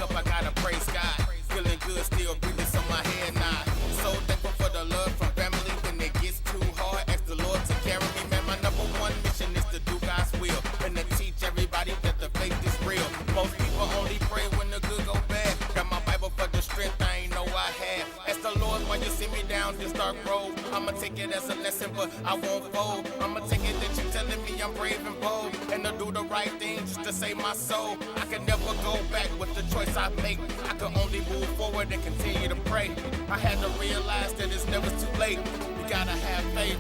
up, I gotta praise God. Feeling good, still breathing, so my head nod. So thankful for the love from family when it gets too hard. Ask the Lord to carry me, man. My number one mission is to do God's will and to teach everybody that the faith is real. Most people only pray when the good go bad. Got my Bible for the strength I ain't know I had. Ask the Lord why you see me down this dark road. I'ma take it as a lesson, but I won't fold. I'ma take it that you telling me I'm brave and bold, and to do the right thing just to save my soul. I can never go back with the choice I make. I can only move forward and continue to pray. I had to realize that it's never too late. We gotta have faith.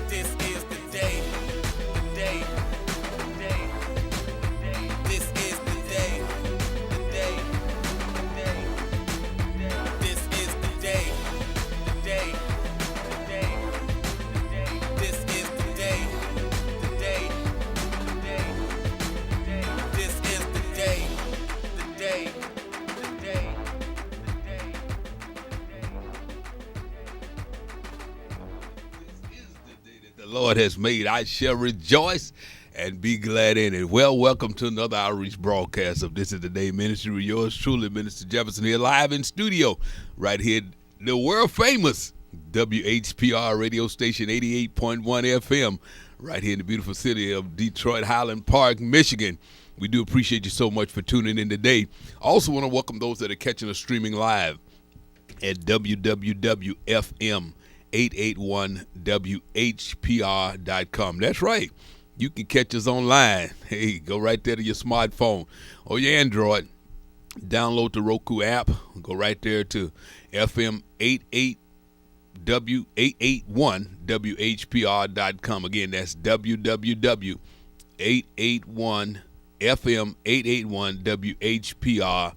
This is the day. The day. The day. The day. This is the day. The day. The day. The day. This is the day. The day. The day. The day. This is the day. The day. The day. The day. This is the day. The day. The day. The day. This is the day that the Lord has made. I shall rejoice and be glad in it. Well, welcome to another outreach broadcast of This is the Day Ministry with yours truly, Minister Jefferson, here live in studio, right here, the world famous WHPR radio station 88.1 FM, right here in the beautiful city of Detroit, Highland Park, Michigan. We do appreciate you so much for tuning in today. Also want to welcome those that are catching us streaming live at www.fm881whpr.com. That's right. You can catch us online. Hey, go right there to your smartphone or your Android. Download the Roku app. Go right there to FM881WHPR.com. Again, that's www.FM881WHPR.com.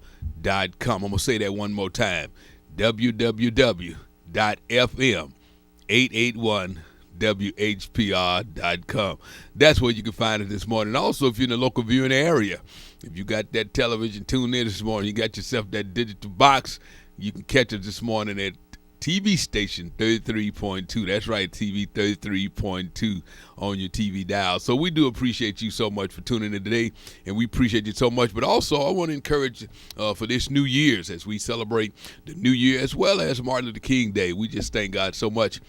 I'm going to say that one more time. www.FM881WHPR.com. That's where you can find it this morning. Also, if you're in the local viewing area, if you got that television tuned in this morning, you got yourself that digital box, you can catch it this morning at TV station 33.2. That's right, TV 33.2 on your TV dial. So we do appreciate you so much for tuning in today, and we appreciate you so much. But also, I want to encourage you for this New Year's as we celebrate the New Year as well as Martin Luther King Day. We just thank God so much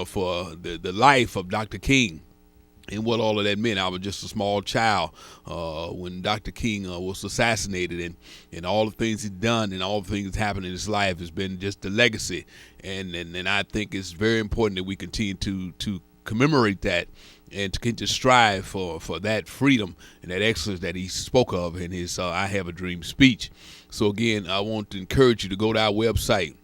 for the life of Dr. King and what all of that meant. I was just a small child when Dr. King was assassinated, and all the things he's done and all the things that's happened in his life has been just the legacy. And I think it's very important that we continue to commemorate that and to continue to strive for that freedom and that excellence that he spoke of in his I Have a Dream speech. So again, I want to encourage you to go to our website,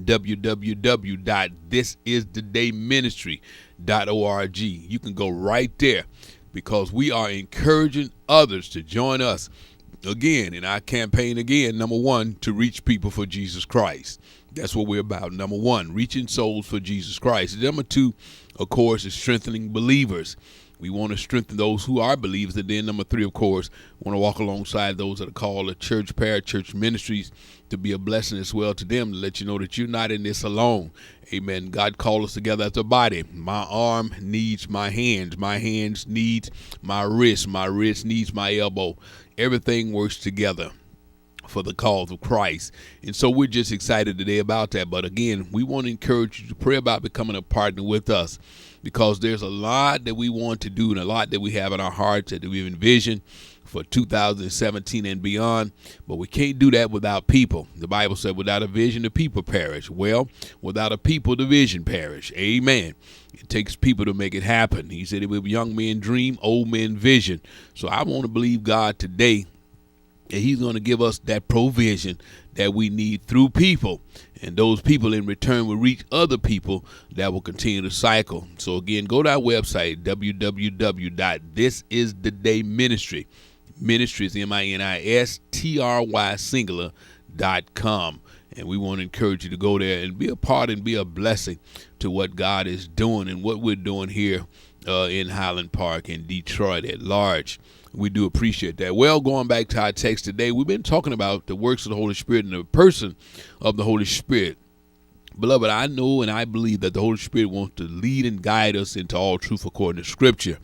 www.thisisthedayministry.org. You can go right there because we are encouraging others to join us again in our campaign again, number one, to reach people for Jesus Christ. That's what we're about. Number one, reaching souls for Jesus Christ. Number two, of course, is strengthening believers. We want to strengthen those who are believers. And then number three, of course, want to walk alongside those that are called a church, parachurch ministries to be a blessing as well to them, to let you know that you're not in this alone. Amen. God called us together as a body. My arm needs my hands. My hands needs my wrist. My wrist needs my elbow. Everything works together for the cause of Christ. And so we're just excited today about that. But again, we want to encourage you to pray about becoming a partner with us, because there's a lot that we want to do and a lot that we have in our hearts that we've envisioned for 2017 and beyond. But we can't do that without people. The Bible said, without a vision, the people perish. Well, without a people, the vision perish. Amen. It takes people to make it happen. He said, if young men dream, old men vision. So I want to believe God today that he's going to give us that provision that we need through people. And those people in return will reach other people that will continue to cycle. So again, go to our website, www.thisisthedayministry. Ministry is MINISTRY singular.com. And we want to encourage you to go there and be a part and be a blessing to what God is doing and what we're doing here in Highland Park and Detroit at large. We do appreciate that. Well, going back to our text today, we've been talking about the works of the Holy Spirit and the person of the Holy Spirit. Beloved, I know and I believe that the Holy Spirit wants to lead and guide us into all truth according to Scripture.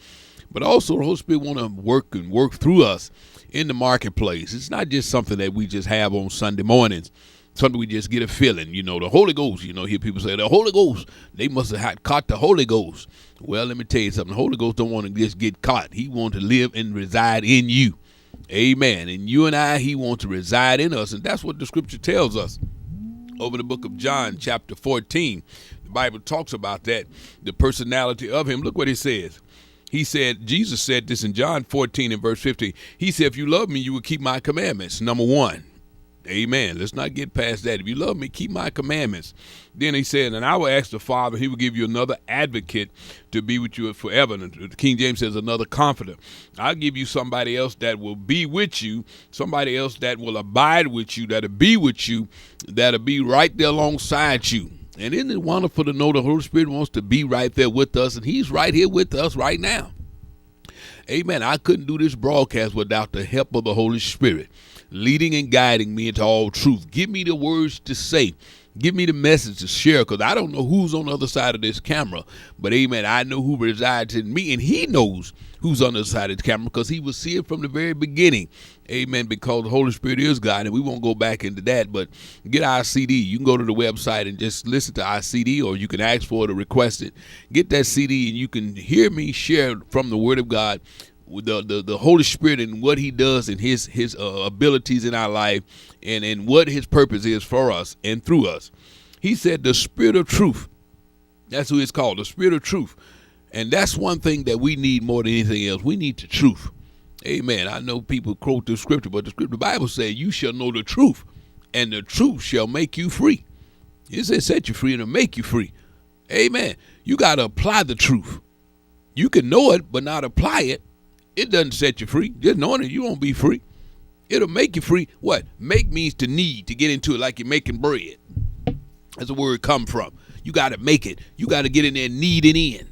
But also the Holy Spirit want to work through us in the marketplace. It's not just something that we just have on Sunday mornings, something we just get a feeling. You know, the Holy Ghost, you know, hear people say, the Holy Ghost, they must have caught the Holy Ghost. Well, let me tell you something. The Holy Ghost don't want to just get caught. He wants to live and reside in you. Amen. And you and I, he wants to reside in us. And that's what the scripture tells us. Over the book of John, chapter 14, the Bible talks about that, the personality of him. Look what it says. He said, Jesus said this in John 14 and verse 15. He said, if you love me, you will keep my commandments. Number one. Amen. Let's not get past that. If you love me, keep my commandments. Then he said, and I will ask the Father, he will give you another advocate to be with you forever. And the King James says another comforter. I'll give you somebody else that will be with you, somebody else that will abide with you, that'll be with you, that'll be right there alongside you. And isn't it wonderful to know the Holy Spirit wants to be right there with us, and he's right here with us right now. Amen. I couldn't do this broadcast without the help of the Holy Spirit, leading and guiding me into all truth. Give me the words to say. Give me the message to share, because I don't know who's on the other side of this camera. But, amen, I know who resides in me, and he knows who's on the other side of the camera, because he was seeing from the very beginning. Amen, because the Holy Spirit is God, and we won't go back into that. But get our CD. You can go to the website and just listen to our CD, or you can ask for it or request it. Get that CD, and you can hear me share from the Word of God with the Holy Spirit and what he does and his abilities in our life and what his purpose is for us and through us. He said the Spirit of truth. That's who it's called, the Spirit of truth. And that's one thing that we need more than anything else. We need the truth. Amen. I know people quote the scripture, but the Bible says you shall know the truth, and the truth shall make you free. It says set you free and it'll make you free. Amen. You got to apply the truth. You can know it, but not apply it. It doesn't set you free. Just knowing it, you won't be free. It'll make you free. What? Make means to need, to get into it like you're making bread. That's the word come from. You got to make it. You got to get in there and knead it in.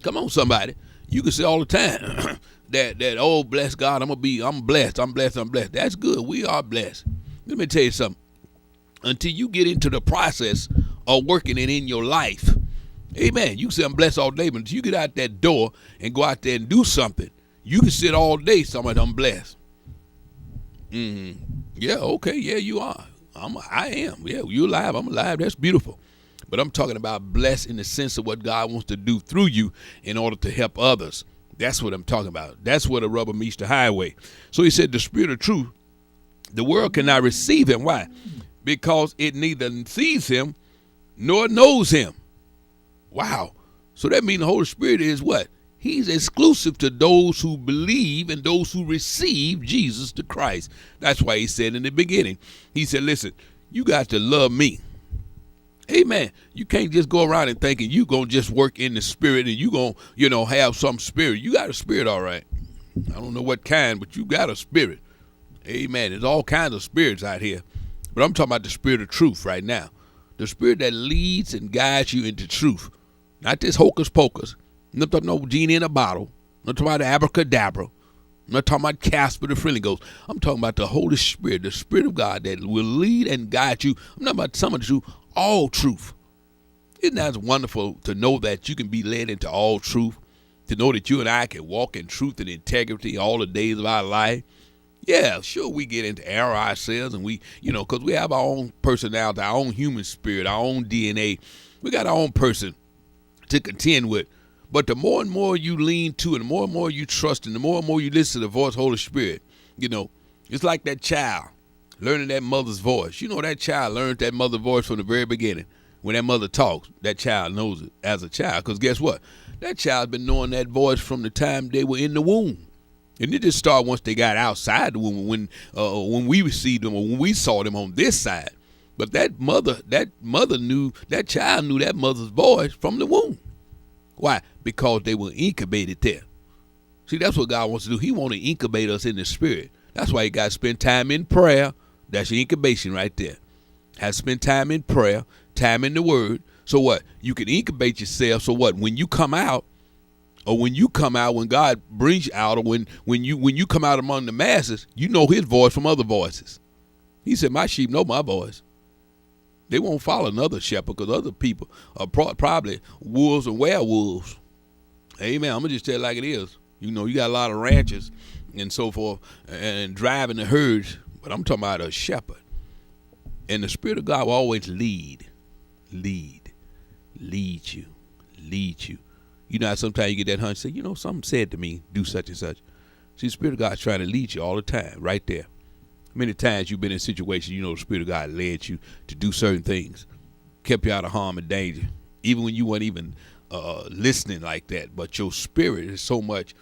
Come on, somebody. You can say all the time that oh, bless God, I'm blessed. That's good. We are blessed. Let me tell you something. Until you get into the process of working it in your life, amen, you can say I'm blessed all day, but until you get out that door and go out there and do something, you can sit all day somebody I'm blessed. Yeah, okay, yeah, you are. I am. Yeah, you're alive. I'm alive. That's beautiful. But I'm talking about blessed in the sense of what God wants to do through you in order to help others. That's what I'm talking about. That's where the rubber meets the highway. So he said the Spirit of truth, the world cannot receive him. Why? Because it neither sees him nor knows him. Wow. So that means the Holy Spirit is what? He's exclusive to those who believe and those who receive Jesus the Christ. That's why he said in the beginning, he said, listen, you got to love me. Amen. You can't just go around and thinking you going to just work in the spirit and you going to, have some spirit. You got a spirit, all right. I don't know what kind, but you got a spirit. Amen. There's all kinds of spirits out here. But I'm talking about the Spirit of truth right now. The Spirit that leads and guides you into truth. Not this hocus pocus. I'm not talking about no genie in a bottle. I'm not talking about abracadabra. I'm not talking about Casper the Friendly Ghost. I'm talking about the Holy Spirit, the Spirit of God that will lead and guide you. I'm not about some of the truth, all truth. Isn't that wonderful to know that you can be led into all truth? To know that you and I can walk in truth and integrity all the days of our life? Yeah, sure, we get into error ourselves and we, because we have our own personality, our own human spirit, our own DNA. We got our own person to contend with. But the more and more you lean to and the more you trust and the more you listen to the voice of the Holy Spirit, it's like that child learning that mother's voice. That child learned that mother's voice from the very beginning. When that mother talks, that child knows it as a child. Because guess what? That child's been knowing that voice from the time they were in the womb. And it just started once they got outside the womb when we received them or when we saw them on this side. But that mother knew, that child knew that mother's voice from the womb. Why? Because they were incubated there. See, that's what God wants to do. He wants to incubate us in the spirit. That's why you got to spend time in prayer. That's your incubation right there. Have to spend time in prayer, time in the word. So what? You can incubate yourself. So what? When you come out, when God brings you out, or when you come out among the masses, you know his voice from other voices. He said, my sheep know my voice. They won't follow another shepherd because other people are probably wolves and werewolves. Amen. I'm going to just tell it like it is. You know, you got a lot of ranchers and so forth and driving the herds, but I'm talking about a shepherd. And the Spirit of God will always lead you. You know how sometimes you get that hunch, say, you know, something said to me, do such and such. See, the Spirit of God is trying to lead you all the time, right there. Many times you've been in situations, you know, the Spirit of God led you to do certain things, kept you out of harm and danger, even when you weren't even listening like that. But your spirit is so much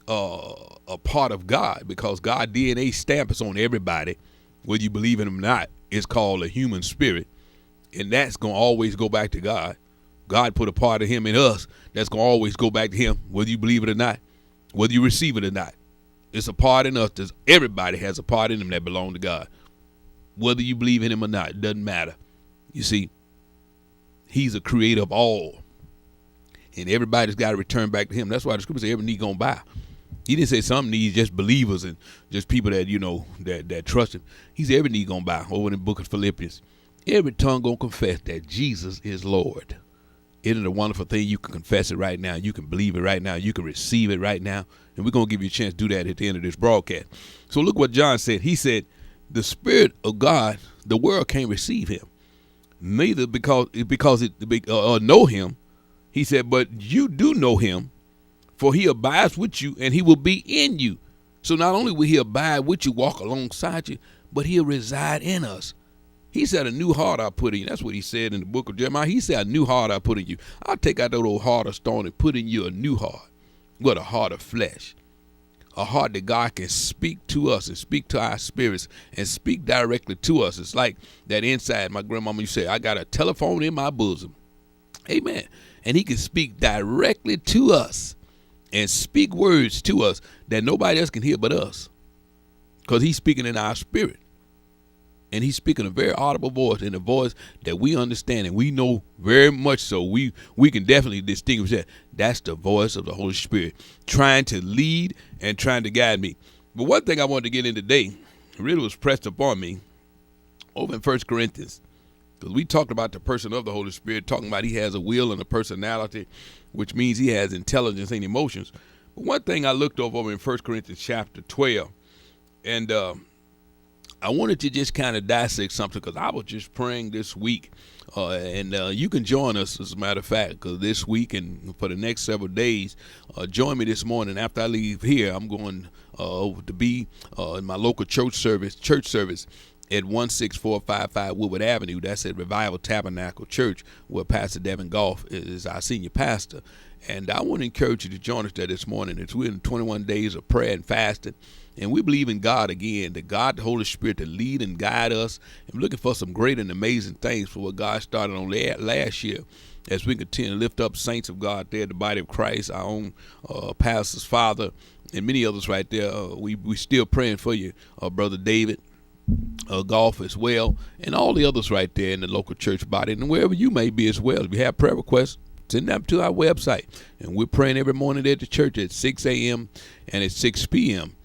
a part of God, because God DNA stamp is on everybody, whether you believe in him or not. It's called a human spirit, and that's going to always go back to God. God put a part of him in us that's going to always go back to him, whether you believe it or not, whether you receive it or not. It's a part in us. Everybody has a part in them that belong to God. Whether you believe in him or not, it doesn't matter. You see, he's a creator of all. And everybody's got to return back to him. That's why the scripture says every knee going to bow. He didn't say some knees, just believers and just people that, you know, that trust him. He said every knee going to bow. Over in the book of Philippians. Every tongue going to confess that Jesus is Lord. Isn't it a wonderful thing? You can confess it right now. You can believe it right now. You can receive it right now. And we're going to give you a chance to do that at the end of this broadcast. So look what John said. He said, the Spirit of God, the world can't receive him. Neither because it know him. He said, but you do know him, for he abides with you and he will be in you. So not only will he abide with you, walk alongside you, but he'll reside in us. He said, a new heart I put in you. That's what he said in the book of Jeremiah. He said, a new heart I put in you. I'll take out that old heart of stone and put in you a new heart. What, a heart of flesh. A heart that God can speak to us and speak to our spirits and speak directly to us. It's like that inside. My grandmama used to say, I got a telephone in my bosom. Amen. And he can speak directly to us and speak words to us that nobody else can hear but us, because he's speaking in our spirit. And he's speaking a very audible voice, in a voice that we understand and we know very much so. We can definitely distinguish that. That's the voice of the Holy Spirit trying to lead and trying to guide me. But one thing I wanted to get in today really was pressed upon me over in 1 Corinthians. Because we talked about the person of the Holy Spirit, talking about he has a will and a personality, which means he has intelligence and emotions. But one thing I looked over in 1 Corinthians chapter 12, and I wanted to just kind of dissect something, because I was just praying this week. And you can join us, as a matter of fact, because this week and for the next several days, join me this morning. After I leave here, I'm going over to be in my local church service at 16455 Woodward Avenue. That's at Revival Tabernacle Church, where Pastor Devin Goff is our senior pastor. And I want to encourage you to join us there this morning. We're in 21 days of prayer and fasting. And we believe in God again, that God, the Holy Spirit, to lead and guide us. And we're looking for some great and amazing things for what God started on last year, as we continue to lift up saints of God there, the body of Christ, our own pastor's father, and many others right there. We still praying for you, Brother David Goff as well, and all the others right there in the local church body, and wherever you may be as well. If you have prayer requests, send them to our website. And we're praying every morning at the church at 6 a.m. and at 6 p.m.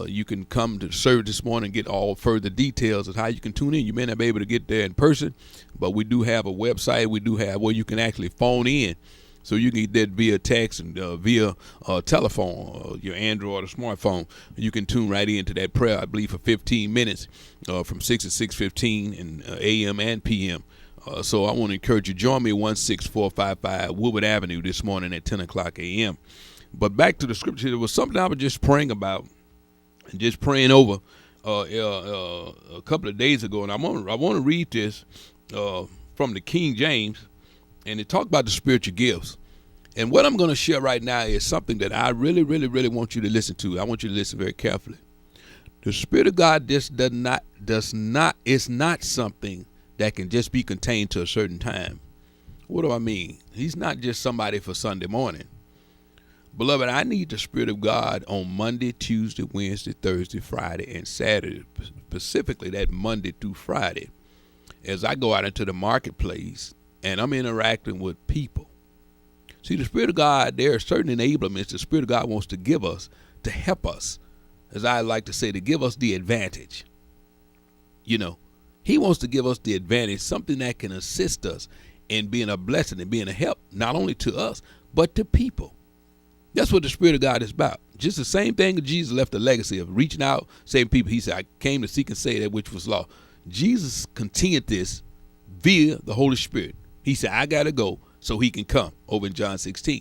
You can come to the service this morning and get all further details of how you can tune in. You may not be able to get there in person, but we do have a website. We do have where you can actually phone in. So you can get that via text and via telephone, your Android or smartphone. You can tune right into that prayer, I believe, for 15 minutes from 6 to 6:15 in a.m. and p.m. So I want to encourage you, join me at 16455 Woodward Avenue this morning at 10 o'clock a.m. But back to the scripture, there was something I was just praying about and just praying over a couple of days ago. And I want to read this from the King James, and it talked about the spiritual gifts. And what I'm going to share right now is something that I really, really, really want you to listen to. I want you to listen very carefully. The Spirit of God it's not something that can just be contained to a certain time. What do I mean? He's not just somebody for Sunday morning. Beloved, I need the Spirit of God on Monday, Tuesday, Wednesday, Thursday, Friday, and Saturday, specifically that Monday through Friday, as I go out into the marketplace and I'm interacting with people. See, the Spirit of God, there are certain enablements the Spirit of God wants to give us to help us, as I like to say, to give us the advantage. You know, he wants to give us the advantage, something that can assist us in being a blessing and being a help, not only to us, but to people. That's what the Spirit of God is about. Just the same thing that Jesus left a legacy of reaching out, saving people. He said, I came to seek and save that which was lost. Jesus continued this via the Holy Spirit. He said, I got to go so he can come, over in John 16.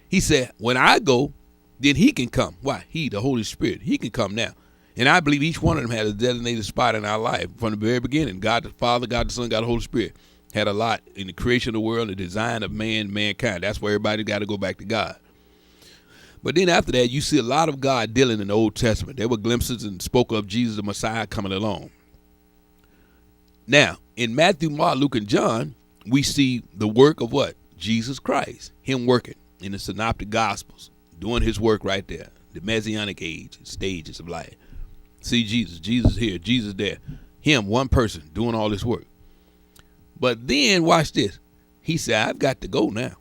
He said, when I go, then he can come. Why? He, the Holy Spirit, he can come now. And I believe each one of them had a designated spot in our life from the very beginning. God the Father, God the Son, God the Holy Spirit had a lot in the creation of the world, the design of mankind. That's where everybody got to go back to God. But then after that, you see a lot of God dealing in the Old Testament. There were glimpses and spoke of Jesus, the Messiah, coming along. Now, in Matthew, Mark, Luke, and John, we see the work of what? Jesus Christ. Him working in the Synoptic Gospels, doing his work right there. The Messianic age, stages of life. See Jesus here, Jesus there. Him, one person, doing all this work. But then, watch this. He said, I've got to go now.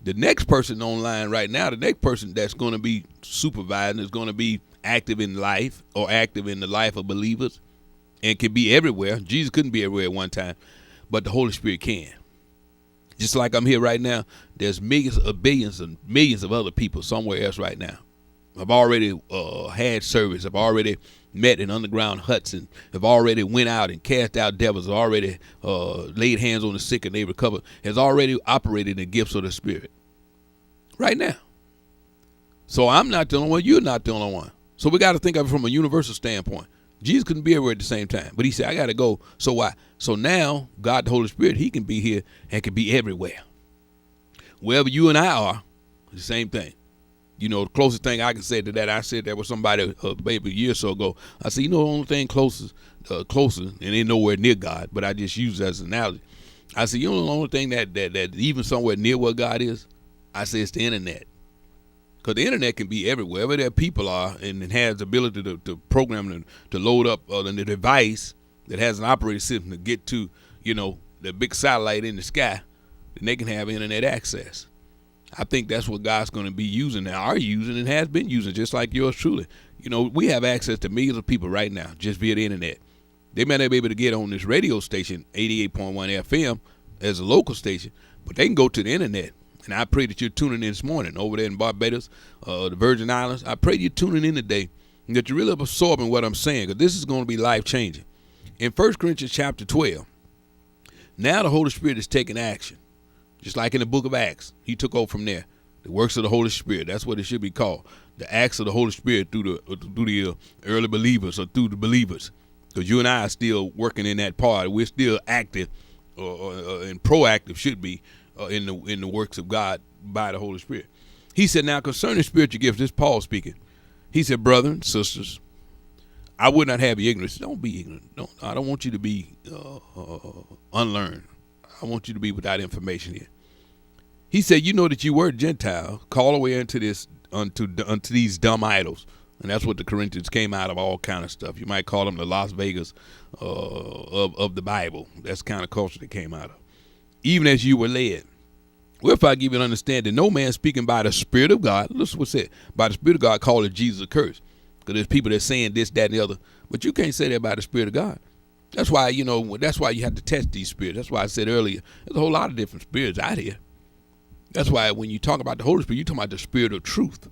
The next person online right now, the next person that's going to be supervising is going to be active in life or active in the life of believers and can be everywhere. Jesus couldn't be everywhere at one time, but the Holy Spirit can. Just like I'm here right now, there's millions of billions and millions of other people somewhere else right now. I've already had service. I've already met in underground huts and have already went out and cast out devils, have already laid hands on the sick and they recovered, has already operated in the gifts of the Spirit right now. So I'm not the only one. You're not the only one. So we got to think of it from a universal standpoint. Jesus couldn't be everywhere at the same time, but he said, I got to go. So why? So now God, the Holy Spirit, he can be here and can be everywhere. Wherever you and I are, the same thing. You know, the closest thing I can say to that, I said that was somebody maybe a year or so ago. I said, you know, the only thing closer, and ain't nowhere near God, but I just use it as an analogy. I said, you know, the only thing that even somewhere near where God is, I say it's the internet. Because the internet can be everywhere. Wherever there people are and it has the ability to program them to load up the device that has an operating system to get to, you know, the big satellite in the sky, then they can have internet access. I think that's what God's going to be using and are using and has been using, just like yours truly. You know, we have access to millions of people right now just via the internet. They may not be able to get on this radio station, 88.1 FM, as a local station, but they can go to the internet. And I pray that you're tuning in this morning over there in Barbados, the Virgin Islands. I pray you're tuning in today and that you're really absorbing what I'm saying, because this is going to be life-changing. In 1 Corinthians chapter 12, now the Holy Spirit is taking action. Just like in the book of Acts, he took over from there. The works of the Holy Spirit, that's what it should be called. The acts of the Holy Spirit through the early believers or through the believers. Because you and I are still working in that part. We're still active and proactive, should be, in the works of God by the Holy Spirit. He said, now concerning spiritual gifts, this is Paul speaking. He said, brothers and sisters, I would not have you ignorant. Don't be ignorant. I don't want you to be unlearned. I want you to be without information here. He said, you know that you were Gentiles, called away unto these dumb idols. And that's what the Corinthians came out of, all kind of stuff. You might call them the Las Vegas of the Bible. That's the kind of culture they came out of. Even as you were led. Wherefore I give you an understanding, no man speaking by the Spirit of God, listen what's said, by the Spirit of God, calling Jesus accursed. Because there's people that's saying this, that, and the other. But you can't say that by the Spirit of God. That's why, you know, that's why you have to test these spirits. That's why I said earlier, there's a whole lot of different spirits out here. That's why when you talk about the Holy Spirit, you're talking about the Spirit of truth.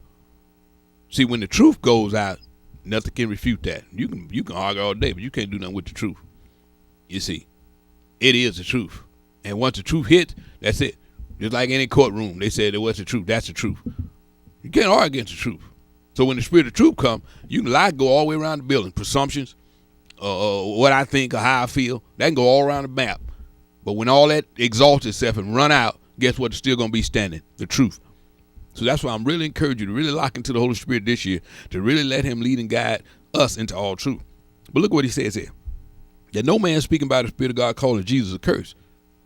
See, when the truth goes out, nothing can refute that. You can argue all day, but you can't do nothing with the truth. You see, it is the truth. And once the truth hits, that's it. Just like any courtroom, they said it was the truth. That's the truth. You can't argue against the truth. So when the Spirit of truth comes, you can lie, go all the way around the building. Presumptions, what I think or how I feel, that can go all around the map. But when all that exalts itself and run out, guess what? It's still going to be standing, the truth. So that's why I'm really encouraging you to really lock into the Holy Spirit this year, to really let him lead and guide us into all truth. But look what he says here. That no man speaking by the Spirit of God calling Jesus a curse.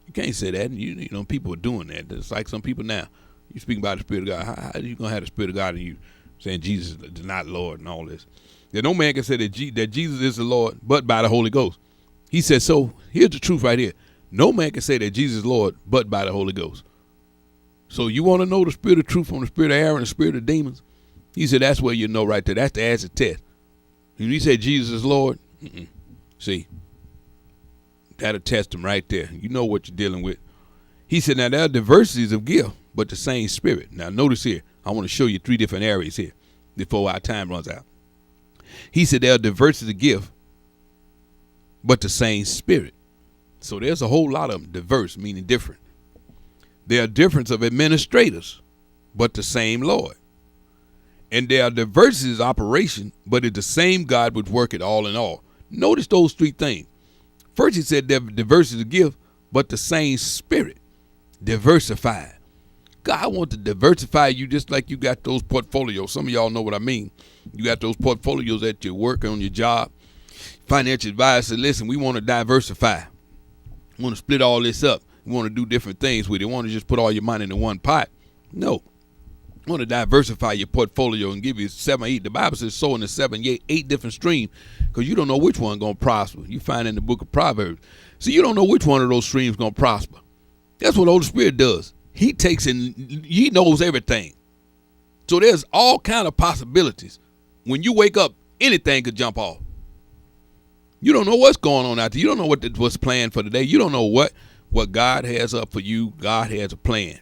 You can't say that. You know, people are doing that. It's like some people now. You speaking about the Spirit of God. How are you going to have the Spirit of God and you saying Jesus is not Lord and all this? That no man can say that Jesus is the Lord but by the Holy Ghost. He said, so here's the truth right here. No man can say that Jesus is Lord but by the Holy Ghost. So you want to know the spirit of truth from the spirit of error and the spirit of demons? He said that's where you know right there. That's the acid test. When he said Jesus is Lord, see, that'll test him right there. You know what you're dealing with. He said, now there are diversities of gift, but the same spirit. Now notice here, I want to show you 3 different areas here before our time runs out. He said there are diversities of gift, but the same Spirit. So there's a whole lot of them. Diverse, meaning different. There are difference of administrators, but the same Lord. And there are diversities of operation, but it's the same God which work it all in all. Notice those 3 things. First, he said there are diversities of gift, but the same Spirit. Diversified. God wants to diversify you just like you got those portfolios. Some of y'all know what I mean. You got those portfolios at your work, on your job. Financial advisor said, listen, we want to diversify. We want to split all this up. We want to do different things with it. We want to just put all your money in one pot. No. You want to diversify your portfolio and give you 7 or 8. The Bible says sow in the 7, 8 different streams, because you don't know which one going to prosper. You find in the book of Proverbs. So you don't know which one of those streams going to prosper. That's what the Holy Spirit does. He takes in, he knows everything. So there's all kind of possibilities. When you wake up, anything could jump off. You don't know what's going on out there. You don't know what's planned for today. You don't know what God has up for you. God has a plan.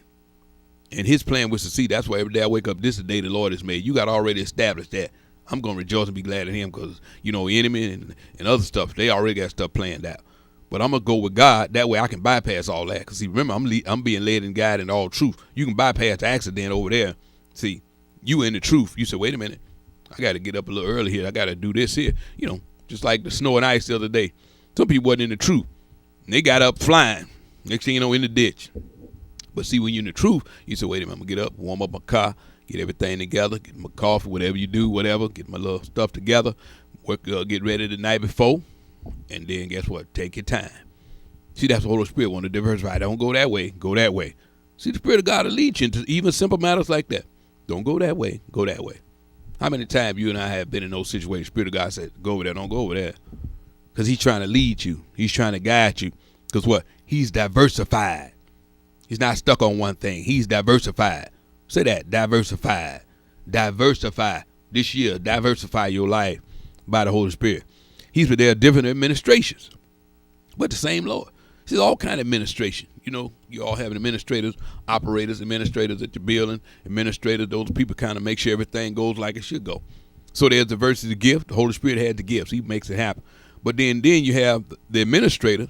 And his plan was to see. That's why every day I wake up, this is the day the Lord has made. You got already established that. I'm going to rejoice and be glad in him, because, enemy and other stuff, they already got stuff planned out. But I'm going to go with God. That way I can bypass all that. Because, see, remember, I'm being led and guided in all truth. You can bypass the accident over there. See, you in the truth. You say, wait a minute. I got to get up a little early here. I got to do this here. Just like the snow and ice the other day. Some people wasn't in the truth. And they got up flying. Next thing you know, in the ditch. But see, when you're in the truth, you say, wait a minute, I'm going to get up, warm up my car, get everything together, get my coffee, whatever you do, whatever, get my little stuff together, get ready the night before, and then guess what? Take your time. See, that's what the Holy Spirit wants to diversify. Don't go that way, go that way. See, the Spirit of God will lead you into even simple matters like that. Don't go that way, go that way. How many times you and I have been in those situations? Spirit of God said, go over there, don't go over there. Because he's trying to lead you. He's trying to guide you. Because what? He's diversified. He's not stuck on one thing. He's diversified. Say that, diversified. Diversify. This year, diversify your life by the Holy Spirit. He's with their different administrations, but the same Lord. See, all kind of administration. You all have administrators, operators, administrators at your building, administrators. Those people kind of make sure everything goes like it should go. So there's diversity of gift. The Holy Spirit had the gifts. He makes it happen. But then you have the administrator,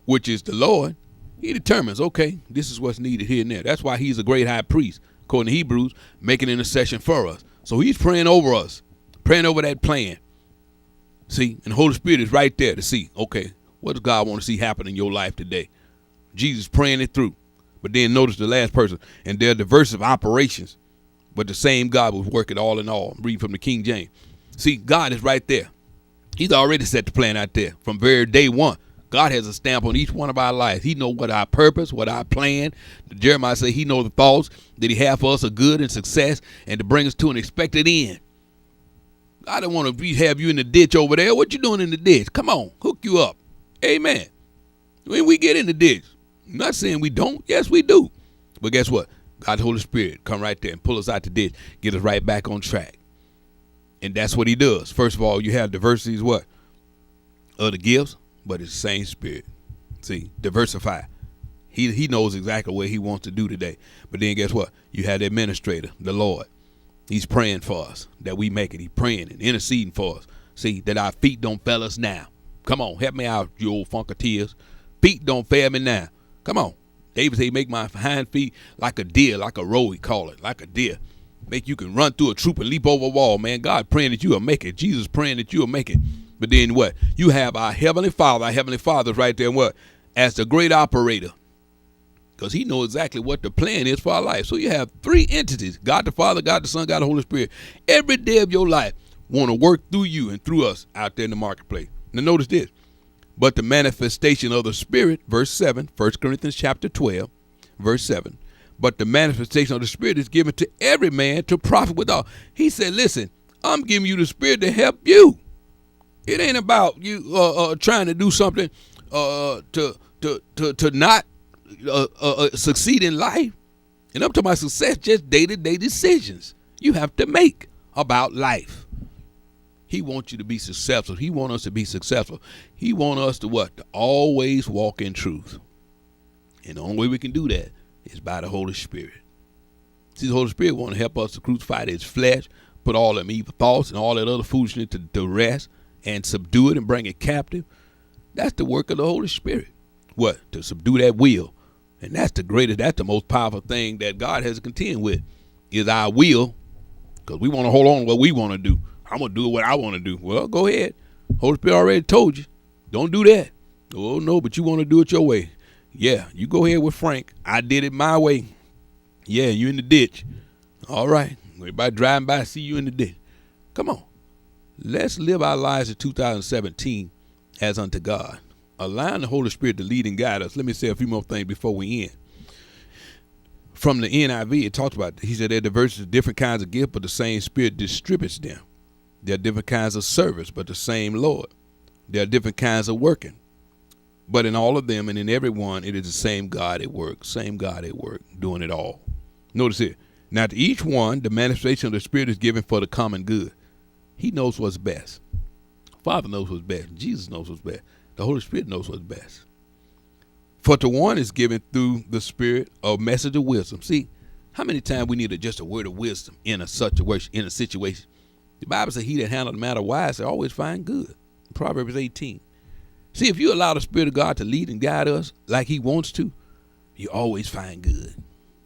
which is the Lord. He determines, okay, this is what's needed here and there. That's why he's a great high priest, according to Hebrews, making intercession for us. So he's praying over us, praying over that plan. See, and the Holy Spirit is right there to see, okay, what does God want to see happen in your life today? Jesus praying it through. But then notice the last person, and they're diverse of operations, but the same God was working all in all. Read from the King James. See, God is right there. He's already set the plan out there from very day one. God has a stamp on each one of our lives. He knows what our purpose, what our plan. Jeremiah said he knows the thoughts that he has for us are good and success and to bring us to an expected end. I don't want to have you in the ditch over there. What you doing in the ditch? Come on, hook you up. Amen. When we get in the ditch, I'm not saying we don't. Yes, we do. But guess what? God's Holy Spirit come right there and pull us out the ditch, get us right back on track. And that's what he does. First of all, you have diversities, what? Of the gifts. But it's the same Spirit. See, diversify. He knows exactly what he wants to do today. But then guess what? You have the administrator, the Lord. He's praying for us that we make it. He's praying and interceding for us. See, that our feet don't fail us now. Come on, help me out, you old funketeers. Feet don't fail me now. Come on. David said, make my hind feet like a deer, like a roe, he call it, like a deer. Make you can run through a troop and leap over a wall, man. God praying that you will make it. Jesus praying that you will make it. But then what? You have our Heavenly Father. Our Heavenly Father's right there, what? As the great operator. Because he knows exactly what the plan is for our life. So you have 3 entities, God the Father, God the Son, God the Holy Spirit. Every day of your life want to work through you and through us out there in the marketplace. Now notice this. But the manifestation of the Spirit, verse 7, 1 Corinthians chapter 12, verse 7. But the manifestation of the Spirit is given to every man to profit withal. He said, listen, I'm giving you the Spirit to help you. It ain't about you trying to do something to not succeed in life. And I'm talking about success, just day-to-day decisions you have to make about life. He wants you to be successful. He wants us to be successful. He wants us to what? To always walk in truth. And the only way we can do that is by the Holy Spirit. See, the Holy Spirit want to help us to crucify this flesh, put all them evil thoughts and all that other foolishness to rest and subdue it and bring it captive. That's the work of the Holy Spirit. What? To subdue that will. And that's the most powerful thing that God has to contend with, is our will, because we want to hold on to what we want to do. I'm going to do what I want to do. Well, go ahead. Holy Spirit already told you. Don't do that. Oh, no, but you want to do it your way. Yeah, you go ahead with Frank. I did it my way. Yeah, you in the ditch. All right. Everybody driving by, see you in the ditch. Come on. Let's live our lives in 2017 as unto God. Allowing the Holy Spirit to lead and guide us. Let me say a few more things before we end. From the NIV, it talks about, he said there are diverse different kinds of gifts, but the same Spirit distributes them. There are different kinds of service, but the same Lord. There are different kinds of working. But in all of them and in every one, it is the same God at work, doing it all. Notice it. Now to each one, the manifestation of the Spirit is given for the common good. He knows what's best. Father knows what's best. Jesus knows what's best. The Holy Spirit knows what's best. For to one is given through the Spirit a message of wisdom. See, how many times we need just a word of wisdom in a situation? The Bible says he that handleth the matter wisely always find good. Proverbs 18. See, if you allow the Spirit of God to lead and guide us like he wants to, you always find good.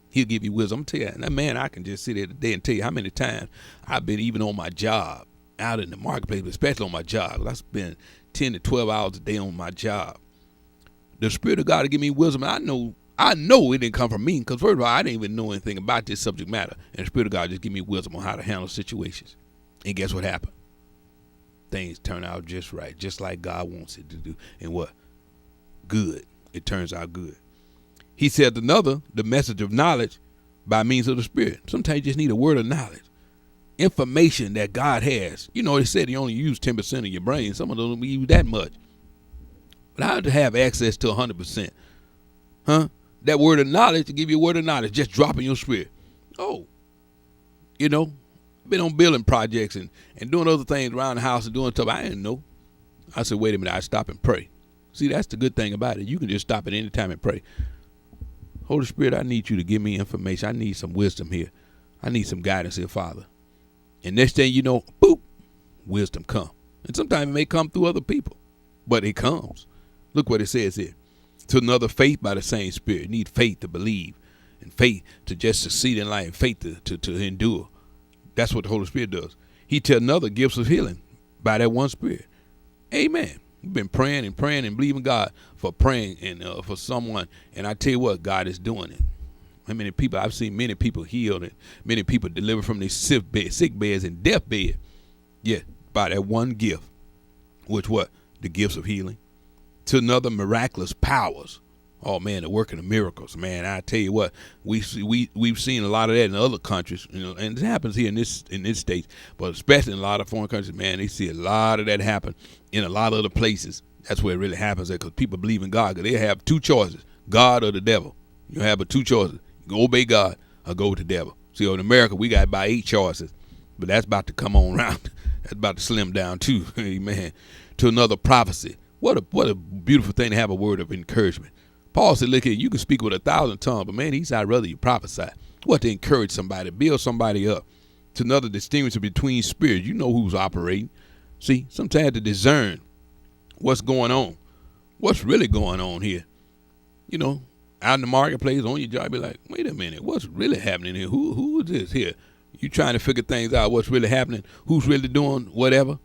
He'll give you wisdom. I'm telling you, that man, I can just sit there today and tell you how many times I've been even on my job, out in the marketplace, especially on my job. I spend 10 to 12 hours a day on my job. The Spirit of God will give me wisdom. I know it didn't come from me, because first of all, I didn't even know anything about this subject matter. And the Spirit of God just give me wisdom on how to handle situations. And guess what happened? Things turn out just right, just like God wants it to do. And what? Good. It turns out good. He said another, the message of knowledge by means of the Spirit. Sometimes you just need a word of knowledge. Information that God has. You know, they said you only use 10% of your brain. Some of them don't use that much. But how to have access to 100%? That word of knowledge, to give you a word of knowledge, just drop in your spirit. Oh, been on building projects and doing other things around the house and doing stuff I didn't know. I said, wait a minute, I stop and pray. See, that's the good thing about it. You can just stop at any time and pray. Holy Spirit, I need you to give me information. I need some wisdom here. I need some guidance here, Father. And next thing you know, boop, wisdom come. And sometimes it may come through other people, but it comes. Look what it says here. To another, faith by the same Spirit. You need faith to believe, and faith to just succeed in life, and faith to endure. That's what the Holy Spirit does. He to another, gifts of healing by that one Spirit. Amen. We've been praying and believing God for praying and for someone. And I tell you what, God is doing it. How many people, I've seen many people healed and many people delivered from these sick beds and deathbed. Yeah, by that one gift. Which what? The gifts of healing. To another, miraculous powers. Oh man, the working of miracles, man! I tell you what, we've seen a lot of that in other countries, and it happens here in this state, but especially in a lot of foreign countries, man, they see a lot of that happen in a lot of other places. That's where it really happens, because people believe in God. Because they have two choices: God or the devil. You have two choices: you can obey God or go with the devil. See, in America, we got about 8 choices, but that's about to come on around. That's about to slim down too. Amen. To another, prophecy. What a beautiful thing to have a word of encouragement. Paul said, look here, you can speak with 1,000 tongues, but man, he said, I'd rather you prophesy. What, to encourage somebody, build somebody up. To another, distinguisher between spirits. You know who's operating. See, sometimes to discern what's going on. What's really going on here? Out in the marketplace, on your job, be like, wait a minute, what's really happening here? Who is this here? You trying to figure things out, what's really happening, who's really doing whatever.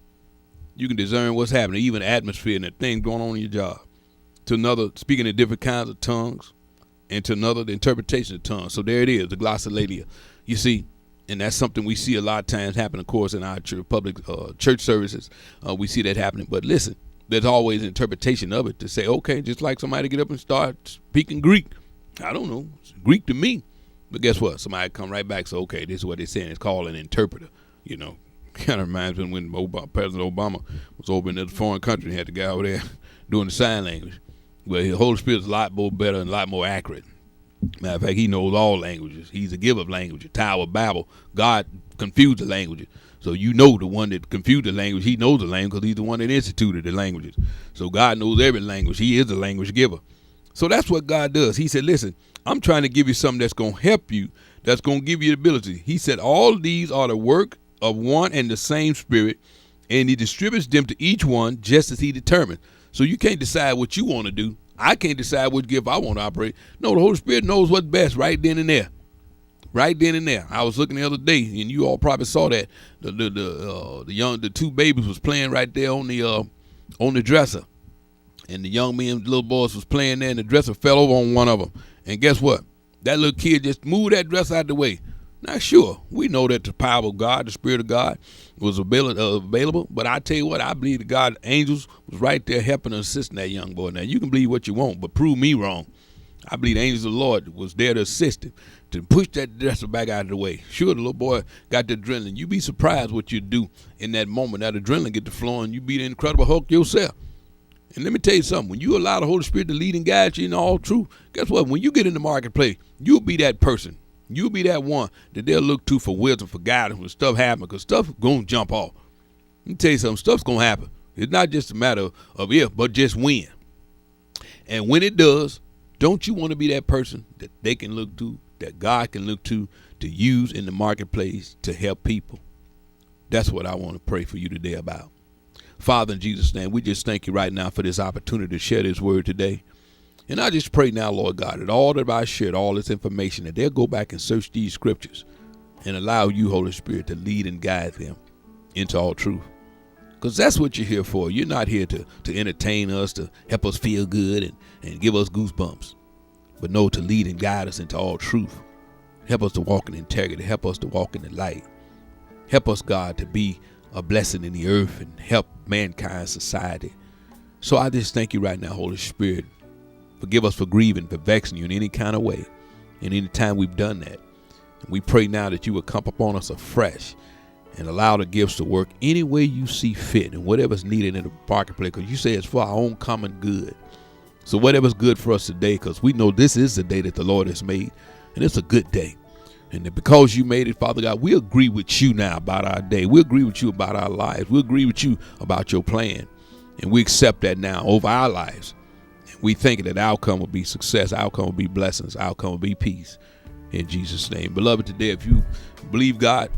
You can discern what's happening, even the atmosphere and the things going on in your job. To another, speaking in different kinds of tongues, and to another, the interpretation of tongues. So there it is, the glossolalia. You see, and that's something we see a lot of times happen, of course, in our public church services. We see that happening. But listen, there's always an interpretation of it to say, okay, just like somebody get up and start speaking Greek. I don't know, it's Greek to me. But guess what? Somebody come right back and say, okay, this is what they're saying. It's called an interpreter, Kind of reminds me when President Obama was over in a foreign country and had the guy over there doing the sign language. Well, the Holy Spirit is a lot more better and a lot more accurate. Matter of fact, he knows all languages. He's a giver of language, a Tower of Babel. God confused the languages. So the one that confused the language, he knows the language because he's the one that instituted the languages. So God knows every language. He is the language giver. So that's what God does. He said, listen, I'm trying to give you something that's going to help you, that's going to give you the ability. He said, all these are the work of one and the same Spirit, and he distributes them to each one just as he determined. So you can't decide what you want to do. I can't decide what gift I want to operate. No, the Holy Spirit knows what's best right then and there. Right then and there. I was looking the other day, and you all probably saw that the two babies was playing right there on the dresser, and the young men, little boys, was playing there, and the dresser fell over on one of them. And guess what? That little kid just moved that dresser out of the way. Now, sure, we know that the power of God, the Spirit of God, was available. But I tell you what, I believe that God, angels, was right there helping and assisting that young boy. Now, you can believe what you want, but prove me wrong. I believe the angels of the Lord was there to assist him, to push that dresser back out of the way. Sure, the little boy got the adrenaline. You'd be surprised what you do in that moment. That adrenaline get to flowing. You be the Incredible Hulk yourself. And let me tell you something. When you allow the Holy Spirit to lead and guide you in all truth, guess what? When you get in the marketplace, you'll be that person. You'll be that one that they'll look to for wisdom, for guidance when stuff happens, because stuff going to jump off. Let me tell you something. Stuff's going to happen. It's not just a matter of if, but just when. And when it does, don't you want to be that person that they can look to, that God can look to use in the marketplace to help people? That's what I want to pray for you today about. Father, in Jesus' name, we just thank you right now for this opportunity to share this word today. And I just pray now, Lord God, that all that I shared, all this information, that they'll go back and search these scriptures and allow you, Holy Spirit, to lead and guide them into all truth. Because that's what you're here for. You're not here to entertain us, to help us feel good and give us goosebumps. But no, to lead and guide us into all truth. Help us to walk in integrity. Help us to walk in the light. Help us, God, to be a blessing in the earth and help mankind, society. So I just thank you right now, Holy Spirit. Forgive us for grieving, for vexing you in any kind of way. And any time we've done that. And we pray now that you would come upon us afresh and allow the gifts to work any way you see fit and whatever's needed in the marketplace. Because you say it's for our own common good. So whatever's good for us today, because we know this is the day that the Lord has made. And it's a good day. And because you made it, Father God, we agree with you now about our day. We agree with you about our lives. We agree with you about your plan. And we accept that now over our lives. And we think that the outcome will be success. Outcome will be blessings. Outcome will be peace. In Jesus' name. Beloved, today, if you believe God,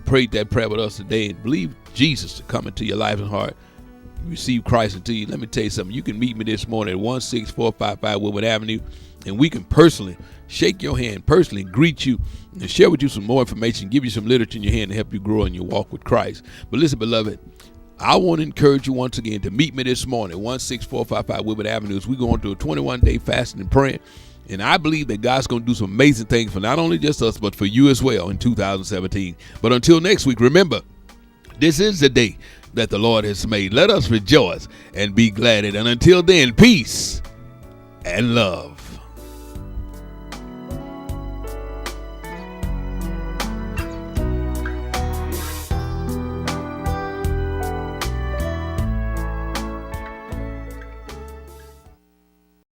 prayed that prayer with us today, and believe Jesus to come into your life and heart, you receive Christ into you. Let me tell you something. You can meet me this morning at 16455 Woodward Avenue, and we can personally shake your hand, personally greet you, and share with you some more information, give you some literature in your hand to help you grow in your walk with Christ. But listen, beloved, I want to encourage you once again to meet me this morning, 16455 Woodward Avenue, as we're going through a 21-day fasting and praying. And I believe that God's going to do some amazing things for not only just us, but for you as well in 2017. But until next week, remember, this is the day that the Lord has made. Let us rejoice and be glad in it. And until then, peace and love.